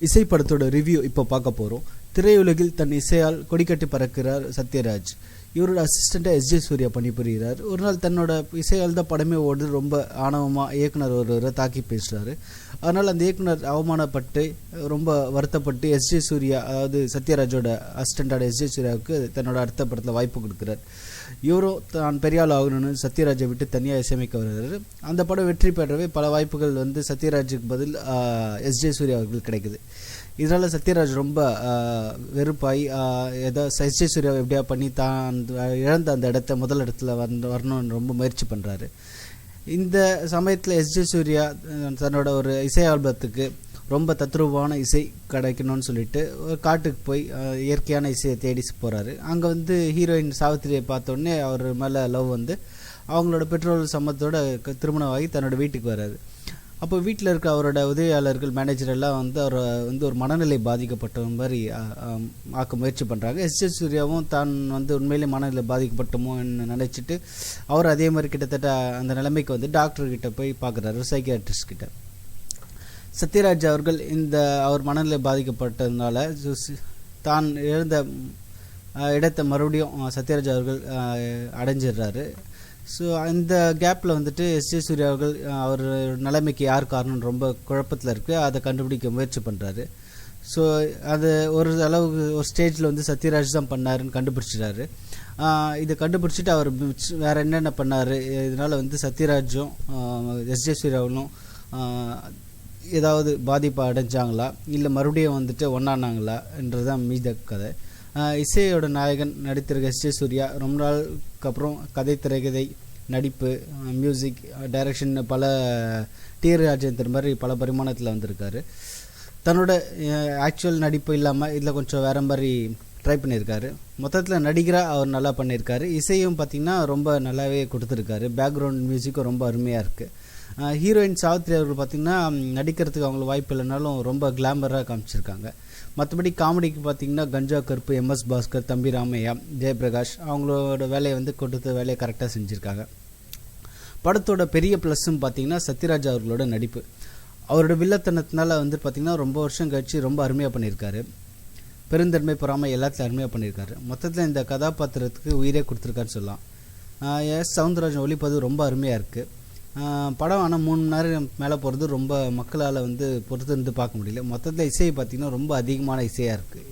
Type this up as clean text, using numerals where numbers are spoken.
இசை படத்தோட ரிவ்யூ இப்போ பார்க்க போகிறோம். திரையுலகில் தன் இசையால் கொடிக்கட்டி பறக்கிறார் சத்யராஜ். இவரோட அசிஸ்டண்ட்டாக எஸ்ஜே சூர்யா பணிபுரிகிறார். ஒரு நாள் தன்னோட இசையால் தான் படமே ஓடுது ரொம்ப ஆணவமாக இயக்குனர் ஒருவரை தாக்கி பேசுகிறாரு. அதனால் அந்த இயக்குனர் அவமானப்பட்டு ரொம்ப வருத்தப்பட்டு எஸ்ஜே சூர்யா, அதாவது சத்யராஜோட அசிஸ்டண்டான எஸ்ஜே சூர்யாவுக்கு தன்னோட அடுத்த படத்தில் வாய்ப்பு கொடுக்குறார். இவரும் தான் பெரியாள் ஆகணும்னு சத்யராஜை விட்டு தனியாக இசையமைக்க வருகிறார். அந்த படம் வெற்றி பெறவே பல வாய்ப்புகள் சத்யராஜுக்கு பதில் எஸ்ஜே சூர்யா அவர்களுக்கு கிடைக்குது. இதனால் சத்யராஜ் ரொம்ப வெறுப்பாய் எஸ்ஜே சூர்யாவை எப்படியா பண்ணி தான் இழந்த அந்த இடத்த முதல் இடத்துல வரணும்னு ரொம்ப முயற்சி பண்ணுறாரு. இந்த சமயத்தில் எஸ்ஜே சூர்யா தன்னோட ஒரு இசை ஆல்பத்துக்கு ரொம்ப தத்ரூபமான இசை கிடைக்கணும்னு சொல்லிட்டு ஒரு காட்டுக்கு போய் இயற்கையான இசையை தேடி போகிறாரு. அங்கே ஹீரோயின் சாவித்திரியை பார்த்தோன்னே அவர் மேலே லவ் அவங்களோட பெற்றோர் சம்மத்தோட திருமணமாகி தன்னோட வீட்டுக்கு வர்றாரு. அப்போ வீட்டில் இருக்க அவரோட உதவியாளர்கள், மேனேஜர் எல்லாம் அவரை ஒரு மனநிலை பாதிக்கப்பட்ட மாதிரி ஆக்க முயற்சி பண்ணுறாங்க. எஸ்ஜே சூர்யாவும் தான் உண்மையிலே மனநிலை பாதிக்கப்பட்டோமோன்னு நினச்சிட்டு அவர் அதே மாதிரி கிட்டத்தட்ட அந்த நிலைமைக்கு டாக்டர்கிட்ட போய் பார்க்குறாரு, சைக்கியாட்ரிஸ்ட் கிட்ட. சத்யராஜ் அவர்கள் அவர் மனநிலை பாதிக்கப்பட்டதுனால தான் எழுந்த இடத்தை மறுபடியும் சத்யராஜ் அவர்கள் அடைஞ்சிடுறாரு. ஸோ அந்த கேப்பில் எஸ்ஜே சூர்யா அவர்கள் அவர் நிலைமைக்கு யார் காரணம்னு ரொம்ப குழப்பத்தில் இருக்குது. அதை கண்டுபிடிக்க முயற்சி பண்ணுறாரு. ஸோ அது ஒரு அளவுக்கு ஒரு ஸ்டேஜில் சத்யராஜ் தான் பண்ணாருன்னு கண்டுபிடிச்சிட்டாரு. இதை கண்டுபிடிச்சிட்டு அவர் வேறு என்னென்ன பண்ணார், இதனால் சத்யராஜும் எஸ்ஜே சூர்யாவும் ஏதாவது பாதிப்பை அடைஞ்சாங்களா இல்லை மறுபடியும் ஒன்றானாங்களா என்றதான் மீத கதை. இசையோட நாயகன் நடித்திருக்க எஸ்ஜே சூர்யா ரொம்ப நாளுக்கு அப்புறம் கதை, திரைக்கதை, நடிப்பு, மியூசிக், டைரக்ஷன் பல ராஜேந்தர் மாதிரி பல பரிமாணத்தில் வந்திருக்காரு. தன்னோட ஆக்சுவல் நடிப்பு இல்லாமல் இதில் கொஞ்சம் வேறு மாதிரி ட்ரை பண்ணியிருக்காரு. மொத்தத்தில் நடிகராக அவர் நல்லா பண்ணியிருக்காரு. இசையும் பார்த்திங்கன்னா ரொம்ப நல்லாவே கொடுத்துருக்காரு. பேக்ரவுண்ட் மியூசிக்கும் ரொம்ப அருமையாக இருக்குது. ஹீரோயின் சாவித்திரி அவர்கள் பார்த்திங்கன்னா நடிக்கிறதுக்கு அவங்களுக்கு வாய்ப்பு இல்லைனாலும் ரொம்ப கிளாமராக காமிச்சிருக்காங்க. மற்றபடி காமெடிக்கு பார்த்திங்கன்னா கஞ்சா கருப்பு, எம்எஸ் பாஸ்கர், தம்பி ராமையா, ஜெயபிரகாஷ் அவங்களோட வேலையை கொடுத்த வேலையை கரெக்டாக செஞ்சுருக்காங்க. படத்தோட பெரிய ப்ளஸ்ஸும் பார்த்திங்கன்னா சத்யராஜ் அவர்களோட நடிப்பு. அவரோட வில்லத்தனத்தினால பார்த்திங்கன்னா ரொம்ப வருஷம் கழிச்சு ரொம்ப அருமையாக பண்ணியிருக்காரு. பெருந்தன்மை பொறாமை எல்லாத்தையும் அருமையாக பண்ணியிருக்காரு. மொத்தத்தில் இந்த கதாபாத்திரத்துக்கு உயிரே கொடுத்துருக்காருன்னு சொல்லலாம். எஸ் சவுந்தரராஜன் ஒளிப்பது ரொம்ப அருமையாக இருக்குது. படம் ஆனால் 3 மணி நேரம் மேலே போகிறது ரொம்ப மக்களால் பொறுத்து பார்க்க முடியல. மொத்தத்தில் இசையை பார்த்திங்கன்னா ரொம்ப அதிகமான இசையாக இருக்குது.